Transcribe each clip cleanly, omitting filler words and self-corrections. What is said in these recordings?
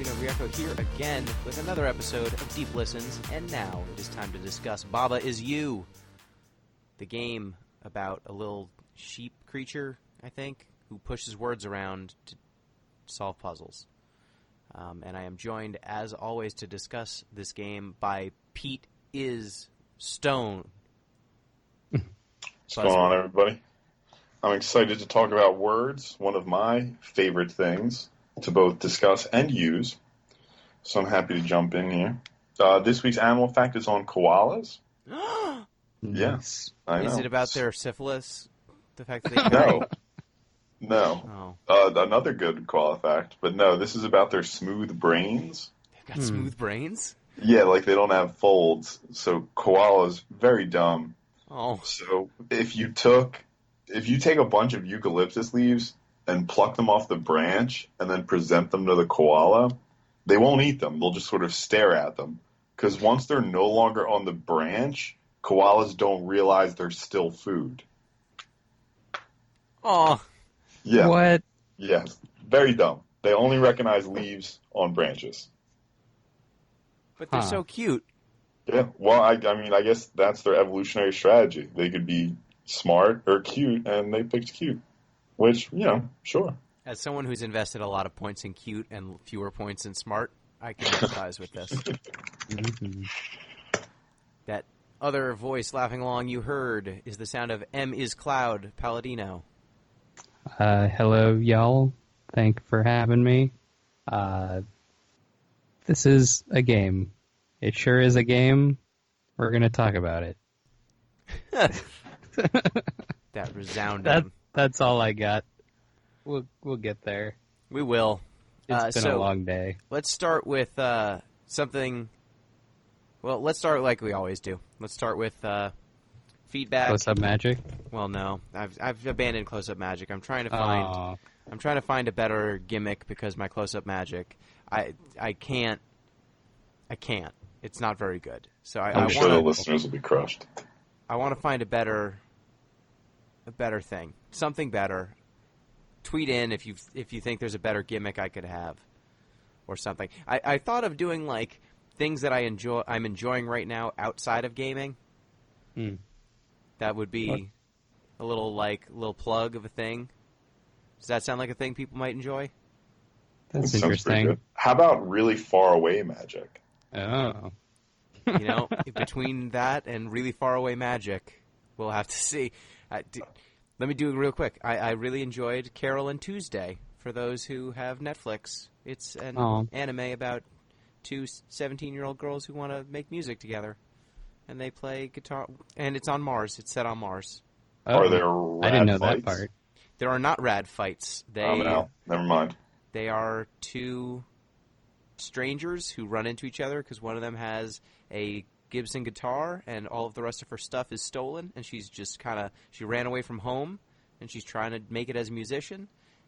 Gino here again with another episode of Deep Listens, and now it is time to discuss Baba Is You, the game about a little sheep creature, I think, who pushes words around to solve puzzles. And I am joined, as always, to discuss this game by Pete Is Stone. What's going on, everybody? I'm excited to talk about words, one of my favorite things to both discuss and use. So I'm happy to jump in here. This week's animal fact is on koalas. Yes, I know. Is it about their syphilis? The fact that they carry... No. Another good koala fact, but no, this is about their smooth brains. They've got smooth brains? Yeah, like they don't have folds. So koalas, very dumb. Oh. So if you take a bunch of eucalyptus leaves and pluck them off the branch and then present them to the koala, they won't eat them. They'll just sort of stare at them. Because once they're no longer on the branch, koalas don't realize they're still food. Oh. Yeah. What? Yeah. Very dumb. They only recognize leaves on branches. But they're so cute. Yeah. Well, I mean, I guess that's their evolutionary strategy. They could be smart or cute, and they picked cute. Which, sure. As someone who's invested a lot of points in cute and fewer points in smart, I can empathize with this. That other voice laughing along you heard is the sound of M is Cloud Palladino. Hello, y'all. Thank you for having me. This is a game. It sure is a game. We're going to talk about it. That resounding. That's all I got. We'll get there. We will. It's been a long day. Let's start with something. Well, let's start like we always do. Let's start with feedback. Close-up magic? Well, no, I've abandoned close-up magic. I'm trying to find a better gimmick because my close-up magic, I can't. It's not very good. So I'm sure the listeners will be crushed. I want to find a better thing, something better. Tweet in if you think there's a better gimmick I could have, or something. I thought of doing like things that I'm enjoying right now outside of gaming. That would be a little plug of a thing. Does that sound like a thing people might enjoy? That's interesting. How about really far away magic? Oh. Between that and really far away magic, we'll have to see. Let me do it real quick. I really enjoyed Carol and Tuesday. For those who have Netflix, it's an anime about two 17-year-old girls who want to make music together. And they play guitar. And it's on Mars. It's set on Mars. Oh, are there rad I didn't know fights? that part. There are not rad fights. No. Never mind. They are two strangers who run into each other because one of them has a Gibson guitar and all of the rest of her stuff is stolen, and she's just she ran away from home and she's trying to make it as a musician,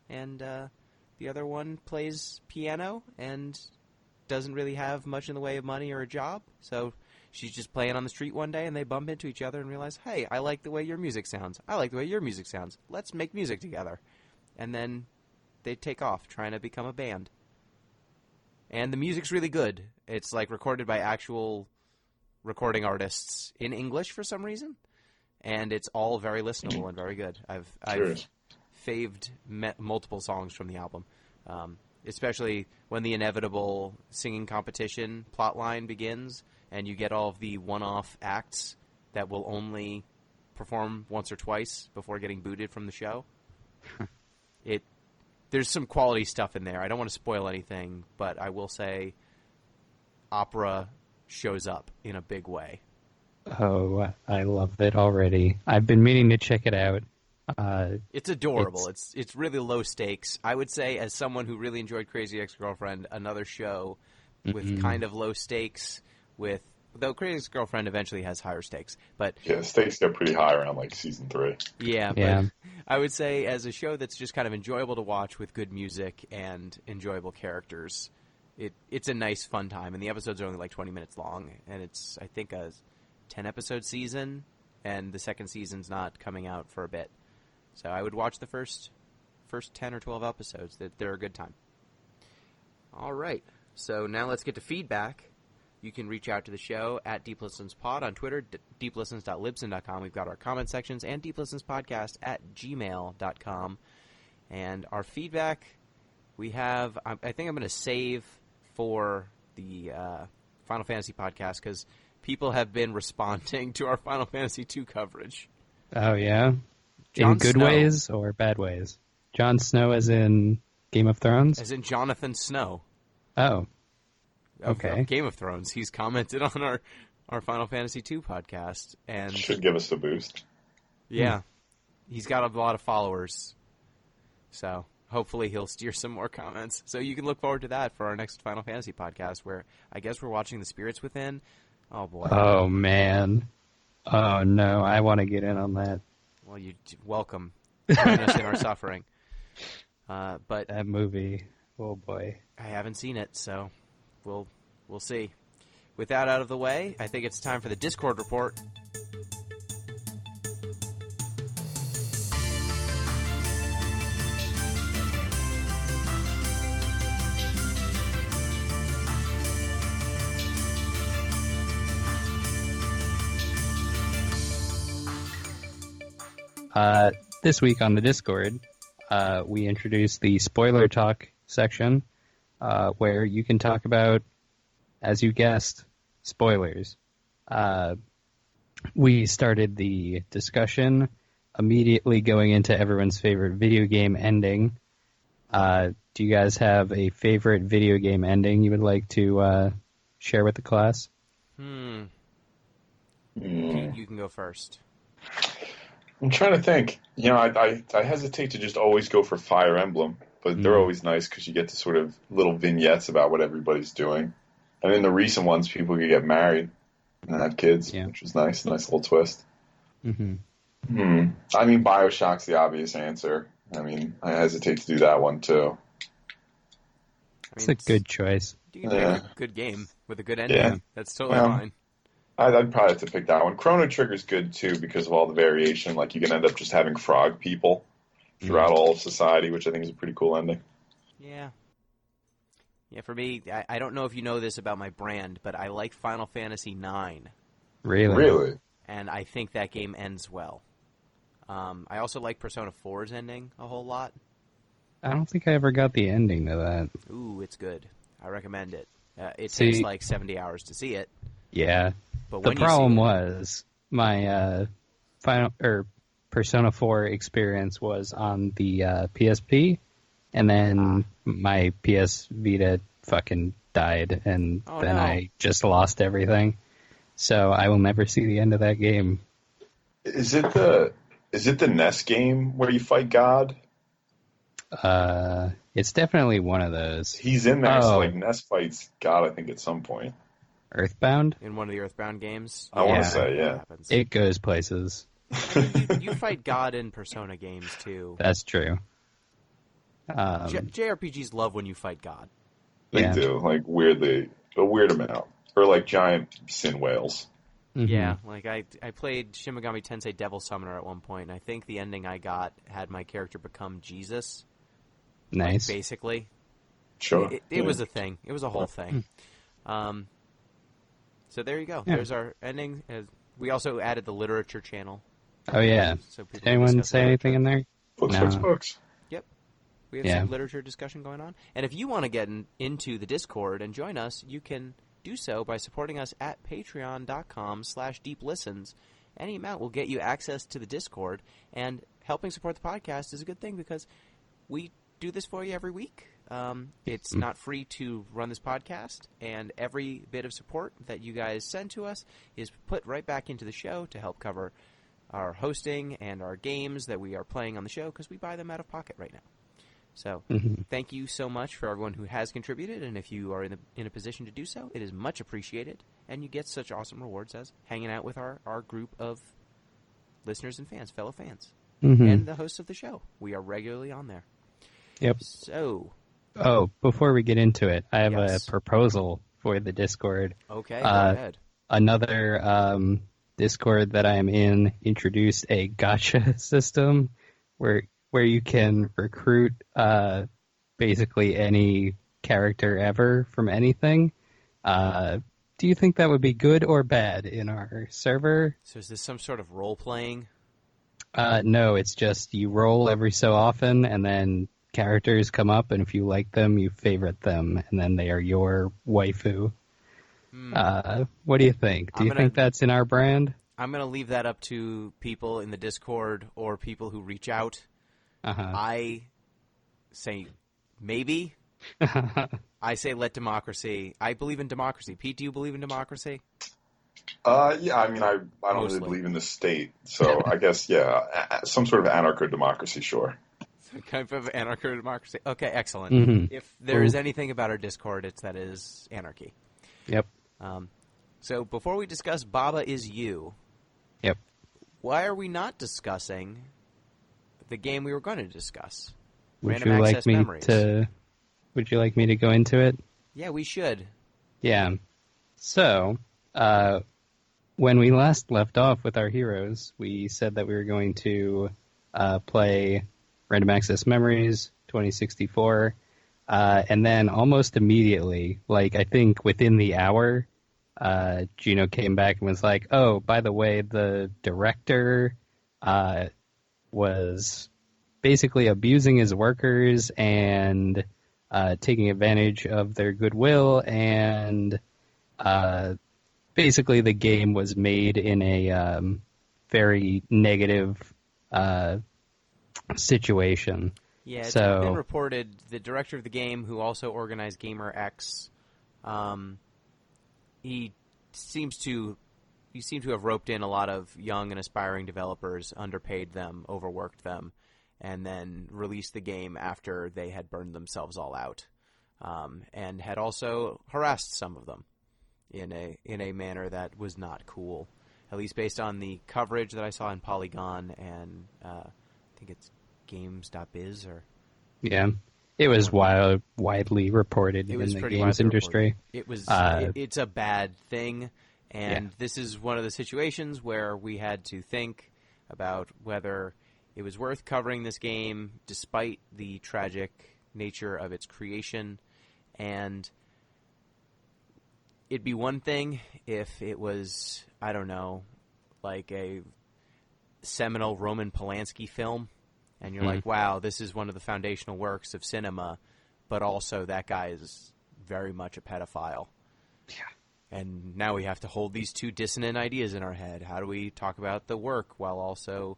and the other one plays piano and doesn't really have much in the way of money or a job, so she's just playing on the street one day and they bump into each other and realize, hey, I like the way your music sounds. I like the way your music sounds. Let's make music together. And then they take off trying to become a band. And the music's really good. It's like recorded by actual recording artists in English for some reason, and it's all very listenable and very good. I've faved multiple songs from the album, especially when the inevitable singing competition plotline begins, and you get all of the one-off acts that will only perform once or twice before getting booted from the show. There's some quality stuff in there. I don't want to spoil anything, but I will say opera shows up in a big way. Oh, I love it already. I've been meaning to check it out. It's adorable. It's really low stakes. I would say, as someone who really enjoyed Crazy Ex-Girlfriend, another show with kind of low stakes, though Crazy Ex-Girlfriend eventually has higher stakes. But yeah, stakes get pretty high around like season 3. Yeah, but I would say as a show that's just kind of enjoyable to watch with good music and enjoyable characters, it's a nice, fun time. And the episodes are only like 20 minutes long, and it's, I think, a 10-episode season, and the second season's not coming out for a bit. So I would watch the first 10 or 12 episodes. They're a good time. All right. So now let's get to feedback. You can reach out to the show at DeepListensPod on Twitter, deeplistens.libsyn.com. We've got our comment sections, and deeplistenspodcast at gmail.com. And our feedback, we have, I think I'm going to save for the Final Fantasy podcast because people have been responding to our Final Fantasy II coverage. Oh, yeah? Jon in good Snow. ways or bad ways? Jon Snow as in Game of Thrones? As in Jonathan Snow. Oh. Of Okay. Game of Thrones. He's commented on our Final Fantasy II podcast. And Should give us a boost. yeah, he's got a lot of followers. So hopefully he'll steer some more comments. So you can look forward to that for our next Final Fantasy podcast where I guess we're watching The Spirits Within. Oh, boy. Oh, man. Oh, no. I want to get in on that. Well, you're welcome. Join us in our suffering. But That movie. Oh, boy. I haven't seen it, so we'll see. With that out of the way, I think it's time for the Discord report. This week on the Discord, we introduced the spoiler talk section, where you can talk about, as you guessed, spoilers. We started the discussion immediately going into everyone's favorite video game ending. Do you guys have a favorite video game ending you would like to share with the class? Pete, you can go first. I'm trying to think. You know, I hesitate to just always go for Fire Emblem, but they're always nice because you get to sort of little vignettes about what everybody's doing. And in the recent ones, people could get married and have kids, which was nice. Nice little twist. Mm-hmm. I mean, Bioshock's the obvious answer. I mean, I hesitate to do that one, too. It's a good choice. You can pick a good game with a good ending. Yeah. That's totally fine. I'd probably have to pick that one. Chrono Trigger's good, too, because of all the variation. Like, you can end up just having frog people throughout all of society, which I think is a pretty cool ending. Yeah. Yeah, for me, I don't know if you know this about my brand, but I like Final Fantasy IX. Really? And I think that game ends well. I also like Persona 4's ending a whole lot. I don't think I ever got the ending to that. Ooh, it's good. I recommend it. It See, takes like 70 hours to see it. Yeah. But The when problem you see was my Persona 4 experience was on the PSP, and then my PS Vita fucking died, and then I just lost everything. So I will never see the end of that game. Is it the NES game where you fight God? It's definitely one of those. He's in there, so like NES fights God, I think, at some point. Earthbound? in one of the Earthbound games. I want to say, yeah. Happens. It goes places. You fight God in Persona games, too. That's true. JRPGs love when you fight God. They do, like, weirdly, a weird amount. Or like giant sin whales. Mm-hmm. Yeah, like I played Shin Megami Tensei Devil Summoner at one point, and I think the ending I got had my character become Jesus. Nice. Like, basically. Sure. It was a thing. It was a whole thing. So there you go. Yeah. There's our ending. We also added the literature channel. Oh, yeah. So people Did anyone discuss say literature. anything in there? Books. Yep. We have some literature discussion going on. And if you want to get into the Discord and join us, you can do so by supporting us at patreon.com/deeplistens. Any amount will get you access to the Discord, and helping support the podcast is a good thing because we do this for you every week. It's not free to run this podcast, and every bit of support that you guys send to us is put right back into the show to help cover our hosting and our games that we are playing on the show because we buy them out of pocket right now. So thank you so much for everyone who has contributed, and if you are in a position to do so, it is much appreciated, and you get such awesome rewards as hanging out with our group of listeners and fans, fellow fans, and the hosts of the show. We are regularly on there. Yep. So... Oh, before we get into it, I have a proposal for the Discord. Okay, go ahead. Another Discord that I am in introduced a gacha system where you can recruit basically any character ever from anything. Do you think that would be good or bad in our server? So is this some sort of role-playing? No, it's just you roll every so often, and then characters come up, and if you like them, you favorite them, and then they are your waifu. What do you think? Do you think that's in our brand? I'm going to leave that up to people in the Discord or people who reach out. I say maybe. I say let democracy. I believe in democracy. Pete, do you believe in democracy? Yeah, I mean, I don't Mostly. really believe in the state, so I guess, yeah, some sort of anarcho-democracy, sure. Some kind of anarcho-democracy. Okay, excellent. Mm-hmm. If there is anything about our Discord, it's that it is anarchy. Yep. So before we discuss Baba Is You, Yep. why are we not discussing the game we were going to discuss? Would Random you Access like me Memories. Would you like me to go into it? Yeah, we should. Yeah. So, when we last left off with our heroes, we said that we were going to play Random Access Memories 2064, and then almost immediately, like I think within the hour, Gino came back and was like, "Oh, by the way, the director was basically abusing his workers and taking advantage of their goodwill, and basically the game was made in a very negative situation." Yeah, it's So- been reported the director of the game, who also organized Gamer X, he seems to have roped in a lot of young and aspiring developers, underpaid them, overworked them, and then released the game after they had burned themselves all out, and had also harassed some of them in a manner that was not cool, at least based on the coverage that I saw in Polygon and I think it's games.biz or... Yeah. It was widely reported It was in the pretty games widely industry. reported. It was. Uh, It's a bad thing, and Yeah. this is one of the situations where we had to think about whether it was worth covering this game, despite the tragic nature of its creation. And it'd be one thing if it was, I don't know, like a seminal Roman Polanski film, and you're like, wow, this is one of the foundational works of cinema, but also that guy is very much a pedophile. Yeah. And now we have to hold these two dissonant ideas in our head. How do we talk about the work while also,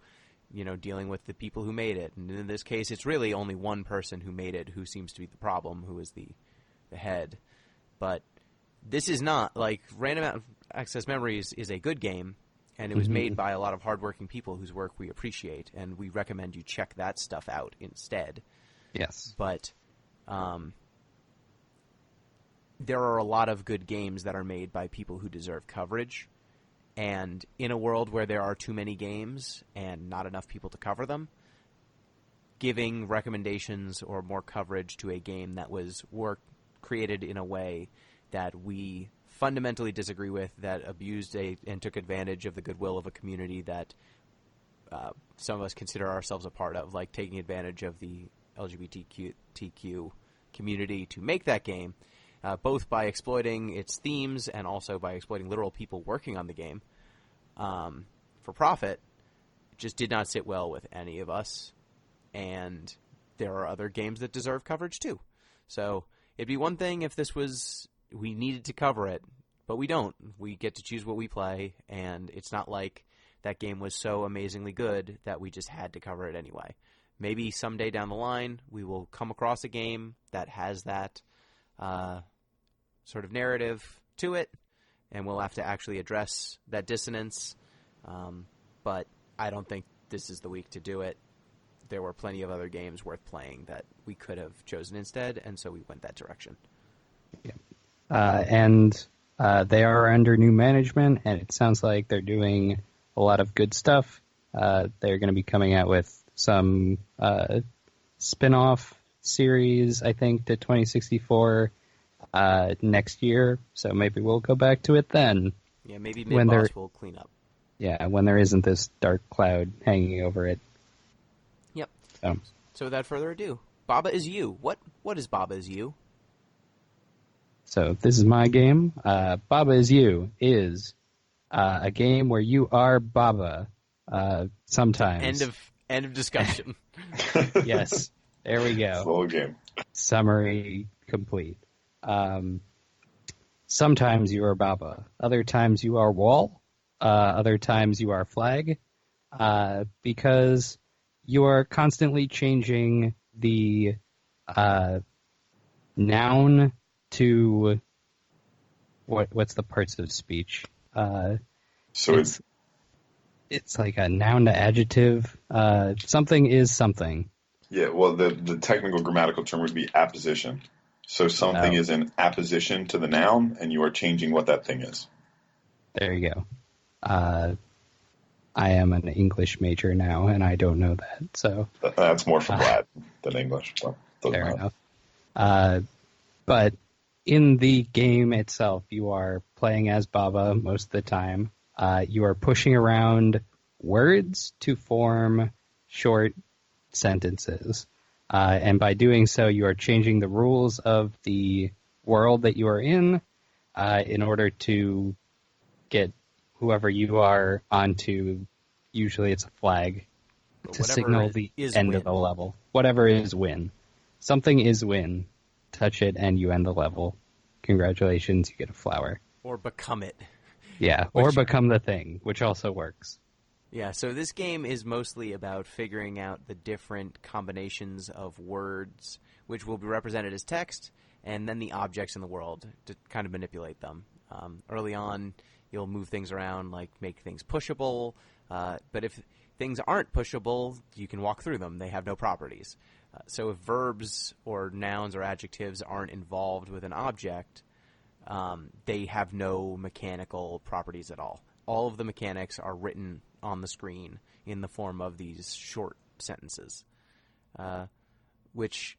dealing with the people who made it? And in this case, it's really only one person who made it who seems to be the problem, who is the head. But this is not, like, Random Access Memories is a good game, and it was made by a lot of hardworking people whose work we appreciate, and we recommend you check that stuff out instead. Yes. But there are a lot of good games that are made by people who deserve coverage, and in a world where there are too many games and not enough people to cover them, giving recommendations or more coverage to a game that was created in a way that we fundamentally disagree with, that abused and took advantage of the goodwill of a community that some of us consider ourselves a part of, like taking advantage of the LGBTQ community to make that game, both by exploiting its themes and also by exploiting literal people working on the game for profit. It just did not sit well with any of us, and there are other games that deserve coverage too. So it'd be one thing if we needed to cover it, but we don't. We get to choose what we play, and it's not like that game was so amazingly good that we just had to cover it anyway. Maybe someday down the line we will come across a game that has that sort of narrative to it, and we'll have to actually address that dissonance. But I don't think this is the week to do it. There were plenty of other games worth playing that we could have chosen instead, and so we went that direction. Yeah. And they are under new management, and it sounds like they're doing a lot of good stuff. They're going to be coming out with some spin-off series, I think, to 2064 next year, so maybe we'll go back to it then. Yeah, maybe When Mid-Boss will clean up. Yeah, when there isn't this dark cloud hanging over it. Yep. So without further ado, Baba Is You. What is Baba Is You? So this is my game. Baba is You is a game where you are Baba sometimes. End of discussion. Yes, there we go. Slow game. Summary complete. Sometimes you are Baba. Other times you are Wall. Other times you are Flag. Because you are constantly changing the noun to what's the parts of speech? So it's like a noun to adjective. Something is something. yeah, well, the technical grammatical term would be apposition. So something is in apposition to the noun, and you are changing what that thing is. There you go. I am an English major now, and I don't know that. So That's more from Latin than English. So fair enough. But in the game itself, you are playing as Baba most of the time. You are pushing around words to form short sentences. And by doing so, you are changing the rules of the world that you are in order to get whoever you are onto, usually it's a flag, to signal the end of the level. Whatever is win. Something is win. Touch it and you end the level. Congratulations, you get a flower. Or become it. Yeah, or become the thing, which also works. Yeah, so this game is mostly about figuring out the different combinations of words, which will be represented as text, and then the objects in the world to kind of manipulate them. Early on, you'll move things around, like make things pushable, but if things aren't pushable, you can walk through them. They have no properties. So if verbs or nouns or adjectives aren't involved with an object, they have no mechanical properties at all. All of the mechanics are written on the screen in the form of these short sentences, which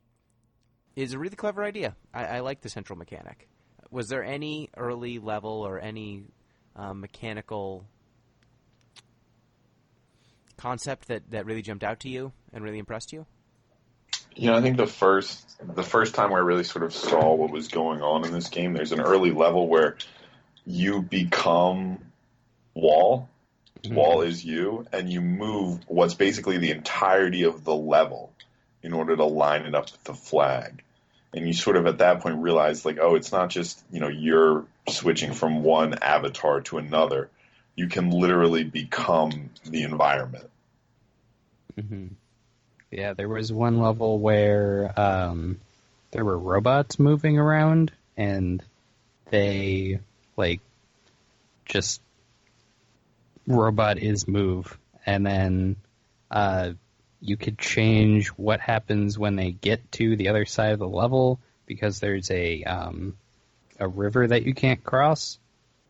is a really clever idea. I like the central mechanic. Was there any early level or any mechanical concept that really jumped out to you and really impressed you? You know, I think the first time where I really sort of saw what was going on in this game, there's an early level where you become Wall. Wall is you, and you move what's basically the entirety of the level in order to line it up with the flag. And you sort of at that point realize, like, oh, it's not just, you're switching from one avatar to another. You can literally become the environment. Mm-hmm. Yeah, there was one level where there were robots moving around, and they, just robot is move, and then you could change what happens when they get to the other side of the level, because there's a river that you can't cross.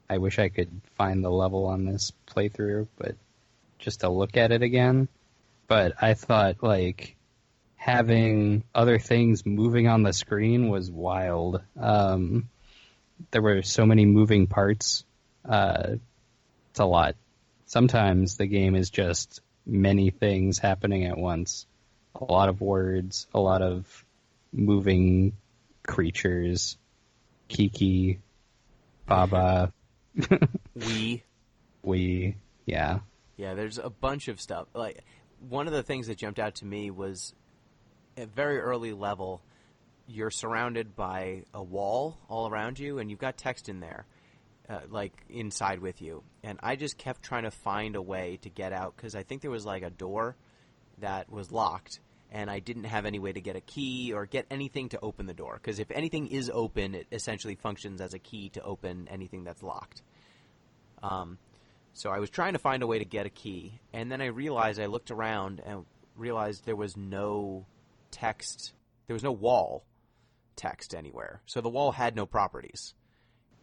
I wish I could find the level on this playthrough, but just to look at it again. But I thought, having other things moving on the screen was wild. There were so many moving parts. It's a lot. Sometimes the game is just many things happening at once. A lot of words, a lot of moving creatures. Kiki, Baba. We, yeah. Yeah, there's a bunch of stuff. One of the things that jumped out to me was at very early level, you're surrounded by a wall all around you, and you've got text in there, inside with you. And I just kept trying to find a way to get out, because I think there was a door that was locked, and I didn't have any way to get a key or get anything to open the door. Because if anything is open, it essentially functions as a key to open anything that's locked. So I was trying to find a way to get a key, and then I looked around and realized there was no text. There was no wall text anywhere. So the wall had no properties.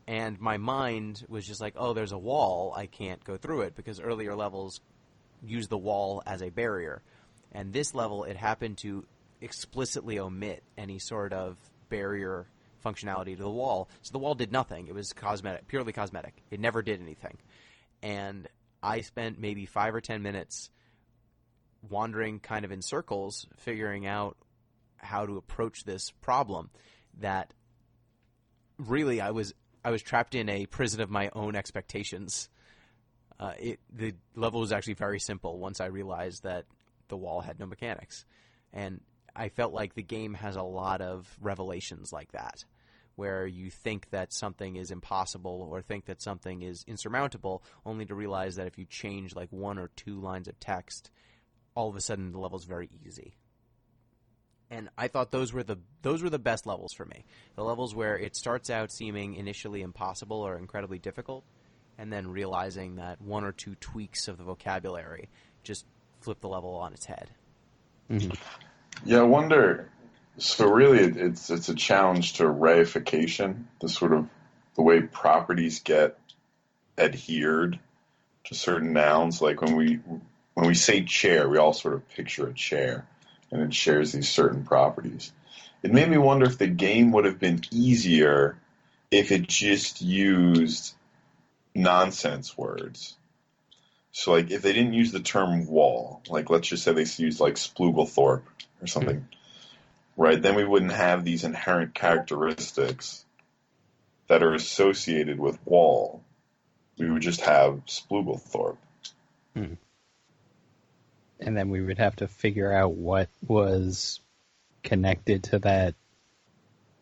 And my mind was just like, oh, there's a wall. I can't go through it, because earlier levels use the wall as a barrier. And this level, it happened to explicitly omit any sort of barrier functionality to the wall. So the wall did nothing. It was cosmetic, purely cosmetic. It never did anything. And I spent maybe 5 or 10 minutes wandering kind of in circles, figuring out how to approach this problem that really, I was trapped in a prison of my own expectations. The level was actually very simple once I realized that the wall had no mechanics. And I felt like the game has a lot of revelations like that, where you think that something is impossible or think that something is insurmountable, only to realize that if you change like 1 or 2 lines of text, all of a sudden the level's very easy. And I thought those were the best levels for me. The levels where it starts out seeming initially impossible or incredibly difficult, and then realizing that 1 or 2 tweaks of the vocabulary just flip the level on its head. Mm-hmm. Yeah, I wonder. So really, it's a challenge to reification, the way properties get adhered to certain nouns. Like when we say chair, we all sort of picture a chair, and it shares these certain properties. It made me wonder if the game would have been easier if it just used nonsense words. So, like, if they didn't use the term wall, like, let's just say they used, like, Splugelthorpe or something, right? Then we wouldn't have these inherent characteristics that are associated with wall. We would just have Splugelthorpe. Hmm. And then we would have to figure out what was connected to that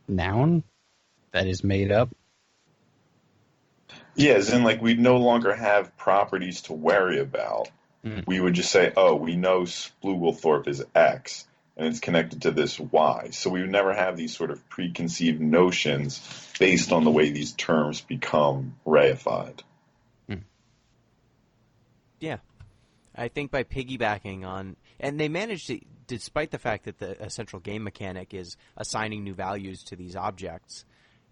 noun that is made up. Yeah, as in, like, we'd no longer have properties to worry about. We would just say, oh, we know Splugelthorpe is X, and it's connected to this Y. So we would never have these sort of preconceived notions based on the way these terms become reified. Yeah. I think by piggybacking on... And they managed to, despite the fact that a central game mechanic is assigning new values to these objects,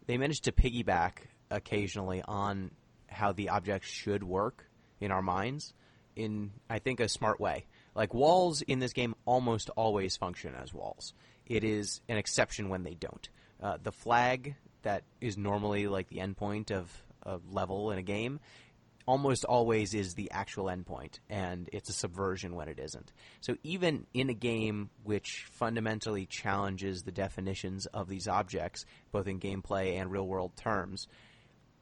they managed to piggyback occasionally on how the objects should work in our minds in, I think, a smart way. Like, walls in this game almost always function as walls. It is an exception when they don't. The flag that is normally like the endpoint of a level in a game almost always is the actual endpoint, and it's a subversion when it isn't. So even in a game which fundamentally challenges the definitions of these objects, both in gameplay and real-world terms,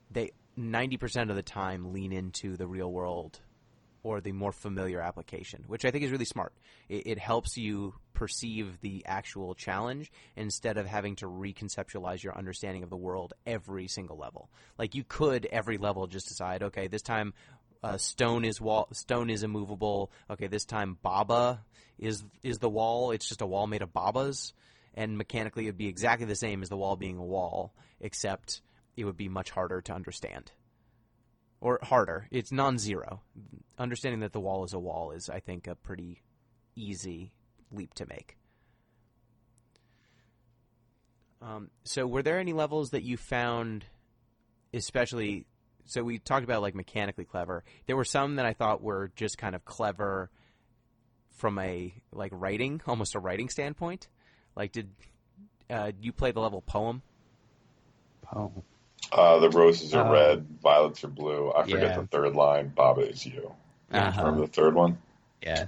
they 90% of the time lean into the real world or the more familiar application, which I think is really smart. It helps you perceive the actual challenge instead of having to reconceptualize your understanding of the world every single level. Like, you could every level just decide, okay, this time stone is immovable. Okay, this time Baba is the wall. It's just a wall made of Babas, and mechanically it would be exactly the same as the wall being a wall, except it would be much harder to understand. Or harder. It's non-zero. Understanding that the wall is a wall is, I think, a pretty easy leap to make. So were there any levels that you found especially... So we talked about, like, mechanically clever. There were some that I thought were just kind of clever from a, like, writing, almost a writing standpoint. Like, did you play the level Poem? Poem. The roses are red, violets are blue. I forget Yeah. the third line. Baba is you. Remember the third one? Yeah.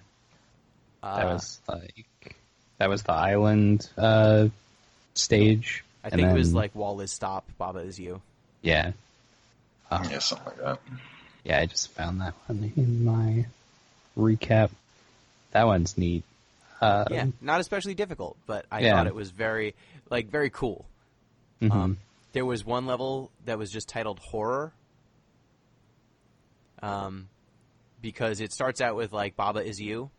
That was the island stage. I think it was like Wall is stop, Baba is you. Yeah. Yeah, something like that. Yeah, I just found that one in my recap. That one's neat. Yeah, not especially difficult, but I thought it was very cool. Mm-hmm. There was one level that was just titled Horror, because it starts out with, like, Baba is you,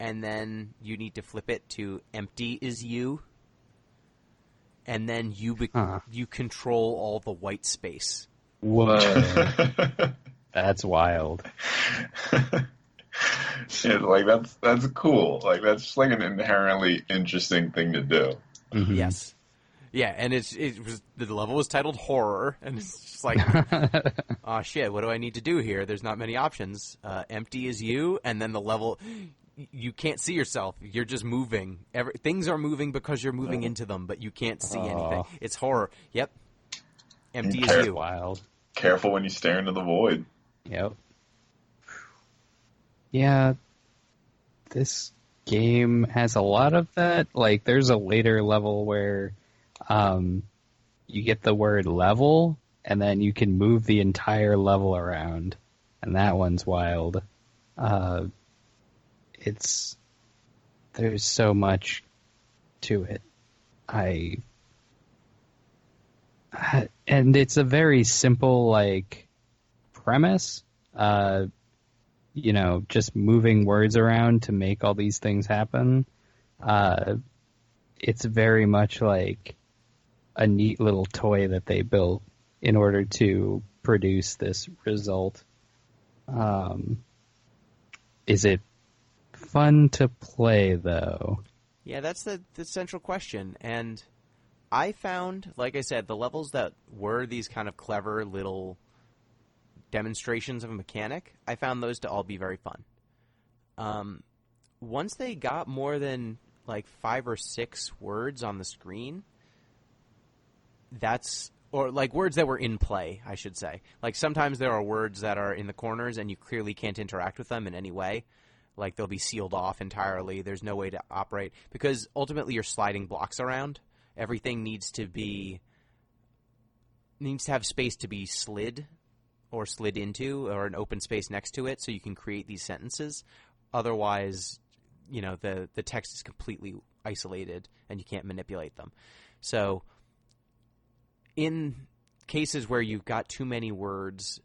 and then you need to flip it to Empty is you, and then you control all the white space. Whoa. That's wild. Yeah, like, that's cool. Like, that's just, like, an inherently interesting thing to do. Mm-hmm. Yes. Yeah, and the level was titled Horror, and it's just like, oh shit, what do I need to do here? There's not many options. Empty is you, and then the level, you can't see yourself. You're just moving. Things are moving because you're moving into them, but you can't see anything. It's horror. Yep. Empty is you. Wild. Careful when you stare into the void. Yep. Yeah, this game has a lot of that. Like, there's a later level where you get the word level, and then you can move the entire level around, and that one's wild. There's so much to it. And it's a very simple, like, premise. Just moving words around to make all these things happen. It's very much like a neat little toy that they built in order to produce this result. Is it fun to play, though? Yeah, that's the central question. And I found, like I said, the levels that were these kind of clever little demonstrations of a mechanic, I found those to all be very fun. Once they got more than like 5 or 6 words on the screen, or like words that were in play, I should say. Like sometimes there are words that are in the corners and you clearly can't interact with them in any way. Like they'll be sealed off entirely. There's no way to operate because ultimately you're sliding blocks around. Everything needs to have space to be slid or slid into, or an open space next to it, so you can create these sentences. Otherwise, the text is completely isolated and you can't manipulate them. So in cases where you've got too many words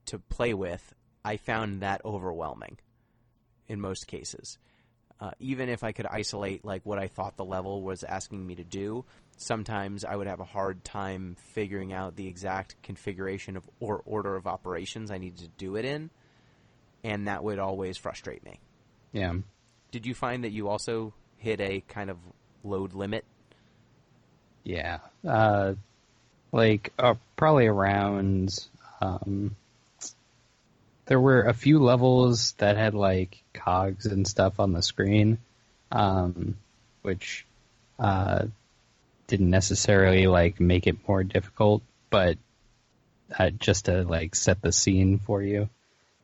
to play with, I found that overwhelming in most cases. Even if I could isolate like what I thought the level was asking me to do, sometimes I would have a hard time figuring out the exact configuration or order of operations I needed to do it in, and that would always frustrate me. Yeah. Did you find that you also hit a kind of load limit? Yeah. Probably around... there were a few levels that had like cogs and stuff on the screen, which didn't necessarily like make it more difficult, but just to like set the scene for you.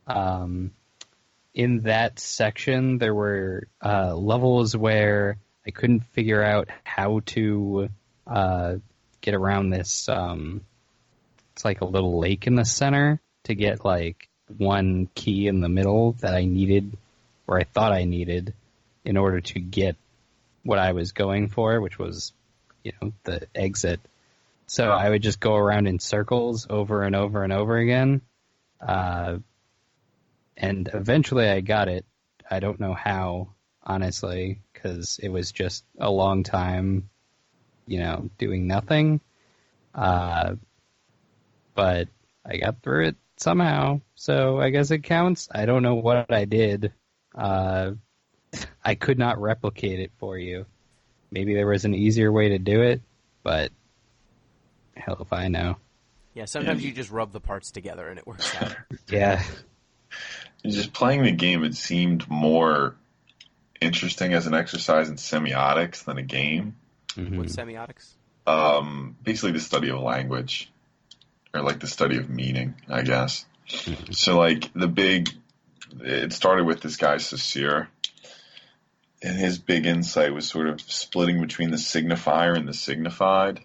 In that section, there were levels where I couldn't figure out how to get around this. It's like a little lake in the center to get like one key in the middle that I needed, or I thought I needed, in order to get what I was going for, which was, the exit. So I would just go around in circles over and over and over again. And eventually I got it. I don't know how, honestly, because it was just a long time, doing nothing. But I got through it somehow, so I guess it counts. I don't know what I did. I could not replicate it for you. Maybe there was an easier way to do it, but hell if I know. Yeah, sometimes you just rub the parts together and it works out. Yeah. Just playing the game, it seemed more interesting as an exercise in semiotics than a game. Mm-hmm. What's semiotics? Basically the study of language, or like the study of meaning, I guess. Mm-hmm. So like it started with this guy Saussure, and his big insight was sort of splitting between the signifier and the signified.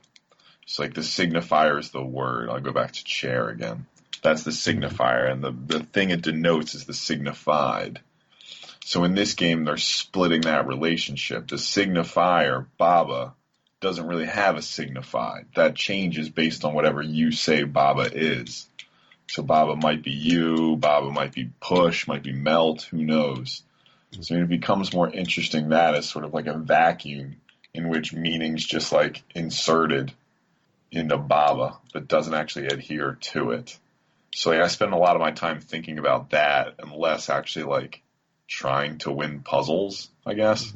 So like the signifier is the word. I'll go back to chair again. That's the signifier, and the thing it denotes is the signified. So in this game, they're splitting that relationship. The signifier, Baba, doesn't really have a signified. That changes based on whatever you say Baba is. So Baba might be you, Baba might be push, might be melt, who knows. So it becomes more interesting that as sort of like a vacuum in which meaning's just like inserted into Baba, but doesn't actually adhere to it. So I spend a lot of my time thinking about that and less actually like trying to win puzzles, I guess.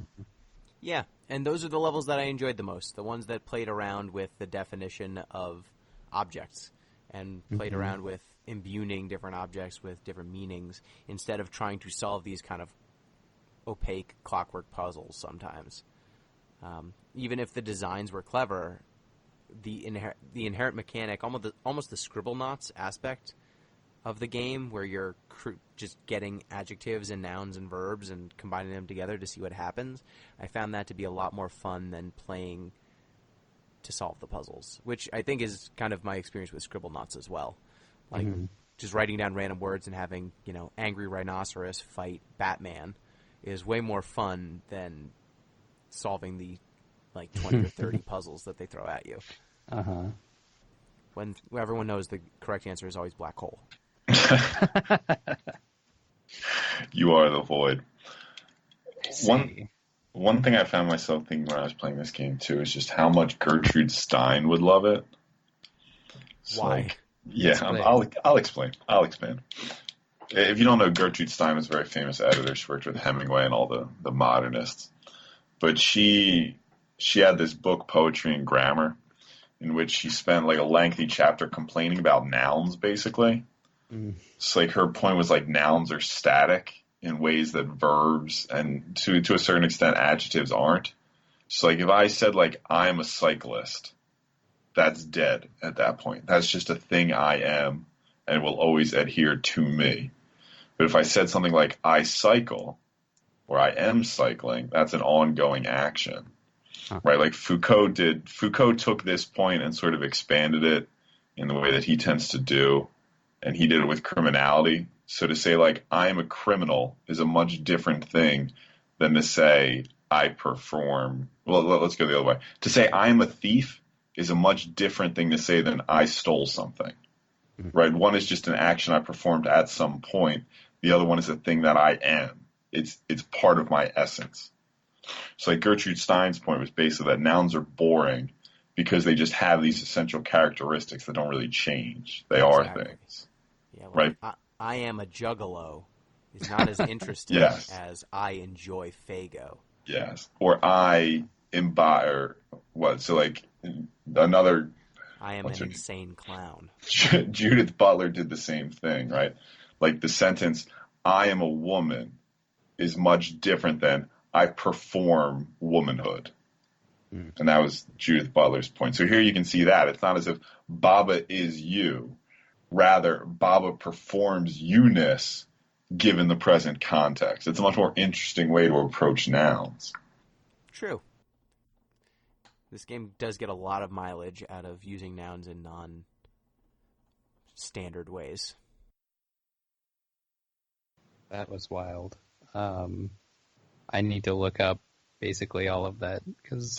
Yeah, and those are the levels that I enjoyed the most, the ones that played around with the definition of objects and played around with imbuing different objects with different meanings instead of trying to solve these kind of opaque clockwork puzzles sometimes. Even if the designs were clever, the inherent mechanic, almost the scribble knots aspect of the game, where you're just getting adjectives and nouns and verbs and combining them together to see what happens, I found that to be a lot more fun than playing to solve the puzzles, which I think is kind of my experience with Scribblenauts as well. Like, just writing down random words and having, angry rhinoceros fight Batman is way more fun than solving the, 20 or 30 puzzles that they throw at you. Uh-huh. When everyone knows the correct answer is always black hole. You are the void. See. One thing I found myself thinking when I was playing this game, too, is just how much Gertrude Stein would love it. Why? Yeah, I'll explain. I'll expand. If you don't know, Gertrude Stein was a very famous editor. She worked with Hemingway and all the modernists. But she had this book, Poetry and Grammar, in which she spent a lengthy chapter complaining about nouns, basically. So her point was nouns are static in ways that verbs and to a certain extent adjectives aren't. So if I said I'm a cyclist, that's dead at that point. That's just a thing I am and will always adhere to me. But if I said something like I cycle or I am cycling, that's an ongoing action. Right? Foucault took this point and sort of expanded it in the way that he tends to do, and he did it with criminality. So to say I am a criminal is a much different thing than to say I perform. Well, let's go the other way. To say I am a thief is a much different thing to say than I stole something. Right? One is just an action I performed at some point. The other one is a thing that I am. It's part of my essence. So Gertrude Stein's point was basically that nouns are boring because they just have these essential characteristics that don't really change. They are things. Yeah, right? I am a juggalo is not as interesting Yes. as I enjoy Fago. Yes. Or I embody, or what? So another. I am an insane clown. Judith Butler did the same thing, right? The sentence, I am a woman, is much different than I perform womanhood. And that was Judith Butler's point. So here you can see that. It's not as if Baba is you. Rather, Baba performs you-ness given the present context. It's a much more interesting way to approach nouns. True. This game does get a lot of mileage out of using nouns in non-standard ways. That was wild. I need to look up basically all of that because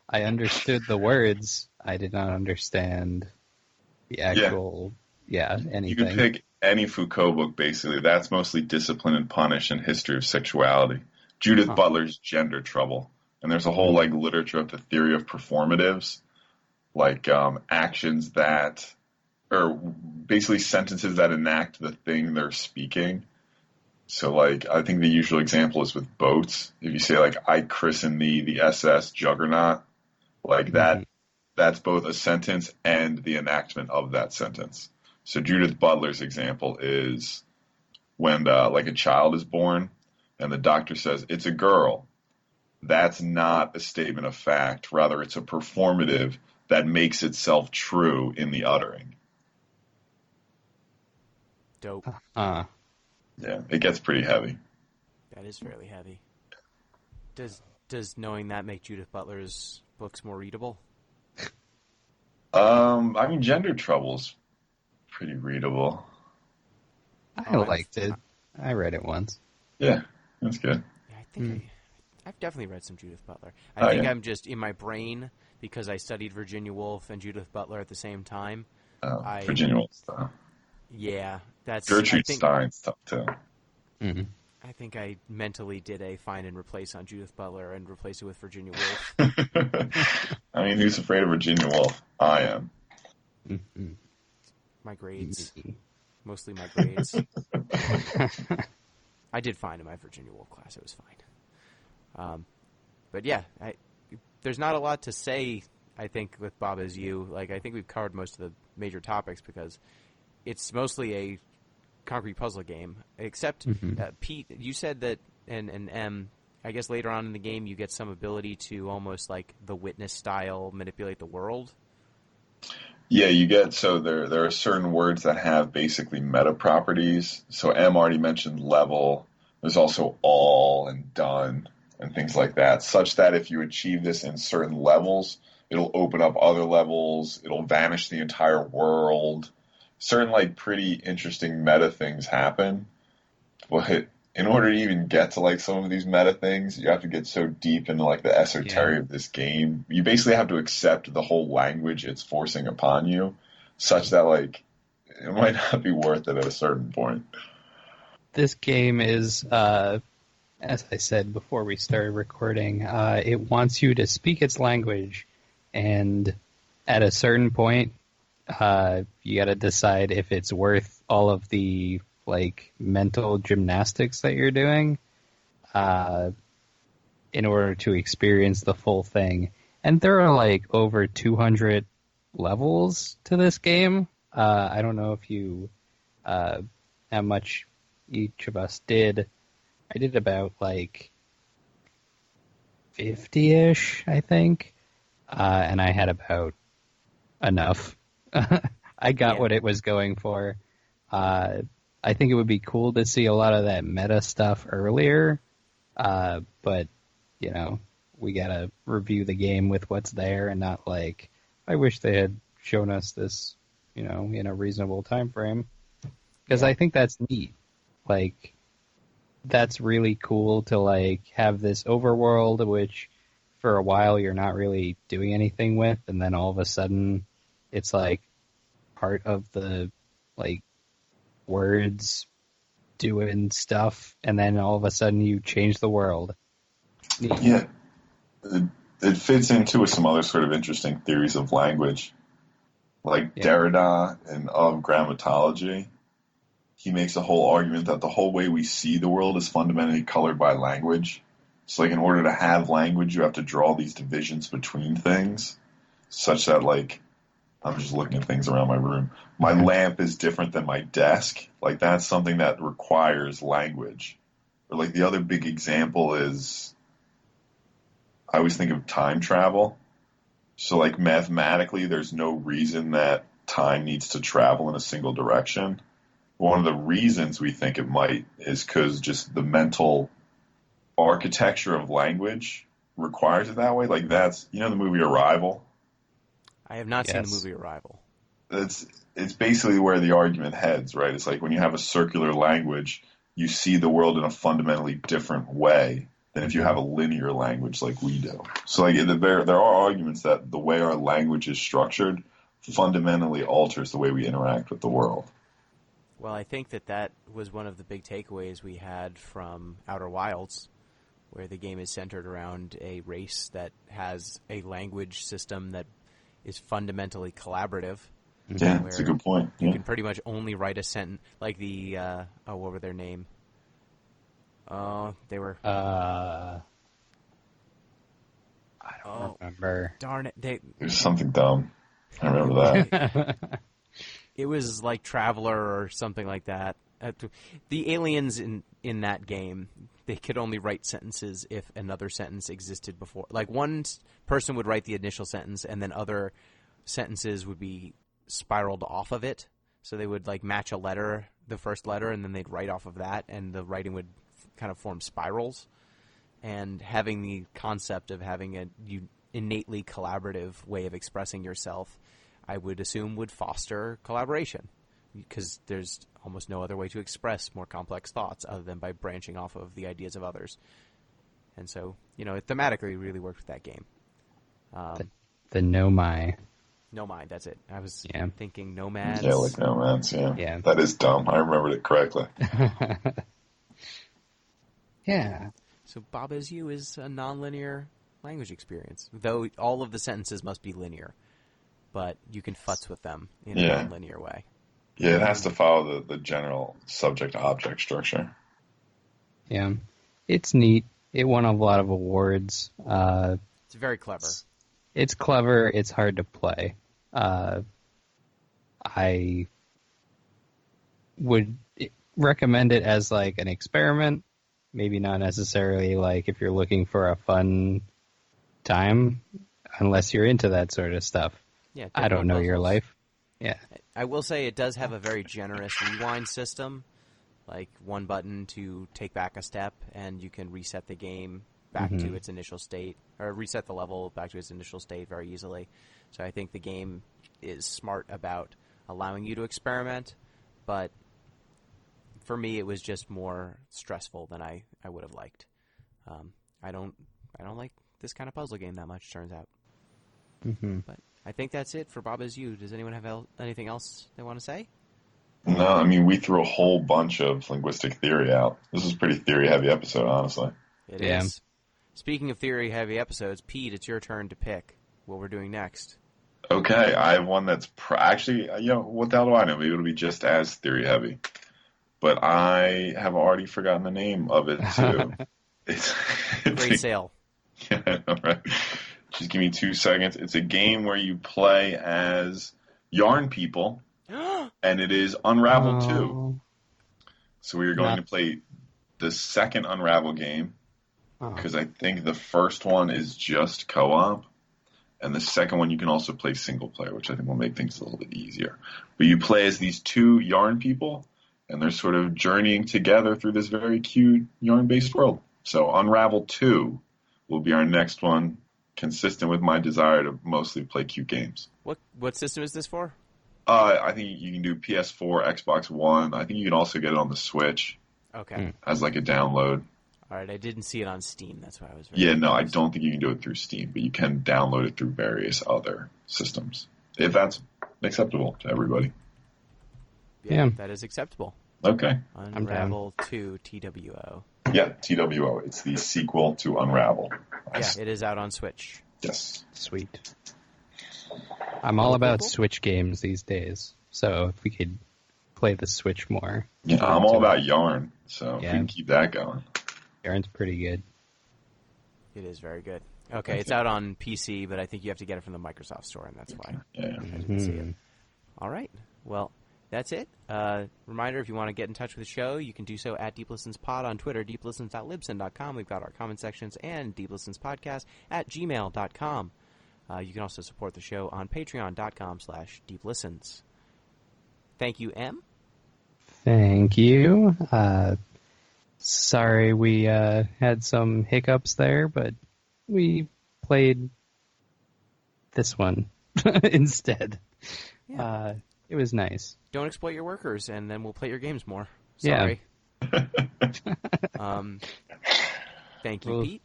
I understood the words. I did not understand the actual, anything. You can pick any Foucault book, basically. That's mostly Discipline and Punish and History of Sexuality. Judith Butler's Gender Trouble. And there's a whole literature of the theory of performatives, actions that, or basically sentences that enact the thing they're speaking. So, I think the usual example is with boats. If you say, I christen thee the SS Juggernaut, that's both a sentence and the enactment of that sentence. So Judith Butler's example is when, a child is born and the doctor says, it's a girl. That's not a statement of fact. Rather, it's a performative that makes itself true in the uttering. Dope. Yeah, it gets pretty heavy. That is fairly heavy. Does knowing that make Judith Butler's books more readable? Gender Trouble's pretty readable. I liked it. I read it once. Yeah, that's good. Yeah, I think I've definitely read some Judith Butler. I think I'm just in my brain because I studied Virginia Woolf and Judith Butler at the same time. Virginia Woolf stuff. Yeah, that's Gertrude Stein's stuff too. Mm-hmm. I think I mentally did a find and replace on Judith Butler and replace it with Virginia Woolf. Who's afraid of Virginia Woolf? I am. Mm-hmm. My grades. Mostly my grades. I did fine in my Virginia Woolf class. It was fine. But yeah, there's not a lot to say, I think, with Bob Is You. I think we've covered most of the major topics because it's mostly a concrete puzzle game. Except, Pete, you said that, and I guess later on in the game you get some ability to almost the Witness style manipulate the world. Yeah, you get, so there are certain words that have basically meta properties. So M already mentioned level. There's also all and done. and things like that, such that if you achieve this in certain levels, it'll open up other levels, it'll vanish the entire world. Certain like pretty interesting meta things happen, but in order to even get to like some of these meta things, you have to get so deep into like the esoteric of this game. You basically have to accept the whole language it's forcing upon you, such that like it might not be worth it at a certain point. This game is, as I said before we started recording, it wants you to speak its language, and at a certain point, you got to decide if it's worth all of the like mental gymnastics that you're doing in order to experience the full thing. And there are like over 200 levels to this game. I don't know if you how much each of us did. I did about like 50-ish, I think, and I had about enough. I got what it was going for. I think it would be cool to see a lot of that meta stuff earlier, but, you know, we gotta review the game with what's there and not like, I wish they had shown us this, you know, in a reasonable time frame. Because I think that's neat. Like, that's really cool to, like, have this overworld, which for a while you're not really doing anything with, and then all of a sudden it's, like, part of the, like, words doing stuff, and then all of a sudden you change the world. Neat. Yeah, it fits into with some other sort of interesting theories of language, like Derrida and of grammatology. He makes a whole argument that the whole way we see the world is fundamentally colored by language. So, like, in order to have language, you have to draw these divisions between things, such that, like, I'm just looking at things around my room. My lamp is different than my desk. Like, that's something that requires language. Or, like, the other big example is, I always think of time travel. So, like, mathematically, there's no reason that time needs to travel in a single direction. One of the reasons we think it might is because just the mental architecture of language requires it that way. Like, that's, you know, the movie Arrival? I have not seen the movie Arrival. It's basically where the argument heads, right? It's like when you have a circular language, you see the world in a fundamentally different way than if you have a linear language like we do. So, like, there are arguments that the way our language is structured fundamentally alters the way we interact with the world. Well, I think that was one of the big takeaways we had from Outer Wilds, where the game is centered around a race that has a language system that is fundamentally collaborative. Yeah, that's a good point. You can pretty much only write a sentence, like the, what were their name? They were... I don't remember. Darn it. There's something dumb. I remember that. It was like Traveler or something like that. The aliens in that game, they could only write sentences if another sentence existed before. Like, one person would write the initial sentence, and then other sentences would be spiraled off of it. So they would, like, match a letter, the first letter, and then they'd write off of that, and the writing would kind of form spirals. And having the concept of having a innately collaborative way of expressing yourself, I would assume, would foster collaboration, because there's almost no other way to express more complex thoughts other than by branching off of the ideas of others. And so, you know, it thematically really worked with that game. The Nomai. Nomai, that's it. I was thinking Nomads. Yeah, like Nomads, yeah. That is dumb. I remembered it correctly. Yeah. So Baba Is You is a nonlinear language experience, though all of the sentences must be linear, but you can futz with them in a nonlinear way. Yeah, it has to follow the general subject-object structure. Yeah. It's neat. It won a lot of awards. It's very clever. It's clever. It's hard to play. I would recommend it as like an experiment. Maybe not necessarily like if you're looking for a fun time, unless you're into that sort of stuff. Yeah, I don't know your life. Yeah. I will say it does have a very generous rewind system, like one button to take back a step, and you can reset the game back to its initial state, or reset the level back to its initial state very easily. So I think the game is smart about allowing you to experiment, but for me it was just more stressful than I would have liked. I don't like this kind of puzzle game that much, turns out. But I think that's it for Bob Is You. Does anyone have anything else they want to say? No, I mean, we threw a whole bunch of linguistic theory out. This was a pretty theory-heavy episode, honestly. It is. Speaking of theory-heavy episodes, Pete, it's your turn to pick what we're doing next. Okay, I have one that's actually, what the hell do I know? Maybe it'll be just as theory-heavy. But I have already forgotten the name of it, too. Great Sale. Yeah, all right. Just give me 2 seconds. It's a game where you play as yarn people, and it is Unravel 2. So we are going to play the second Unravel game, because I think the first one is just co-op, and the second one you can also play single player, which I think will make things a little bit easier. But you play as these 2 yarn people, and they're sort of journeying together through this very cute yarn-based world. So Unravel 2 will be our next one, consistent with my desire to mostly play cute games. What system is this for? I think you can do PS4, Xbox One. I think you can also get it on the Switch. Okay. As like a download. All right, I didn't see it on Steam. That's why I was very confused. I don't think you can do it through Steam, but you can download it through various other systems, if that's acceptable to everybody. Yeah. That is acceptable. Okay. Unravel 2 TWO. Yeah, TWO. It's the sequel to Unravel. Yeah, it is out on Switch. Yes. Sweet. I'm all about Switch games these days, so if we could play the Switch more. Yeah, I'm all about yarn, so if we can keep that going. Yarn's pretty good. It is very good. Okay, it's out on PC, but I think you have to get it from the Microsoft Store, and that's why I didn't see it. All right. Well, that's it. Reminder, if you want to get in touch with the show, you can do so at DeepListensPod on Twitter, deeplistens.libsyn.com. We've got our comment sections, and deeplistenspodcast at gmail.com. You can also support the show on patreon.com/deeplistens. Thank you, Em. Thank you. Sorry we had some hiccups there, but we played this one instead. Yeah. It was nice. Don't exploit your workers, and then we'll play your games more. Sorry. Yeah. Thank you, Pete.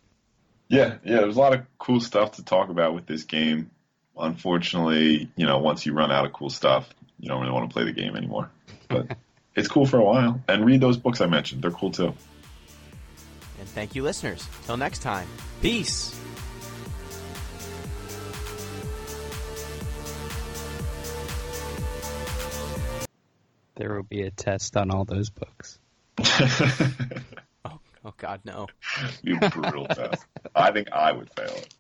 Yeah, there's a lot of cool stuff to talk about with this game. Unfortunately, once you run out of cool stuff, you don't really want to play the game anymore. But it's cool for a while. And read those books I mentioned. They're cool, too. And thank you, listeners. Till next time. Peace. There will be a test on all those books. Oh God, no. It'd be a brutal test. I think I would fail it.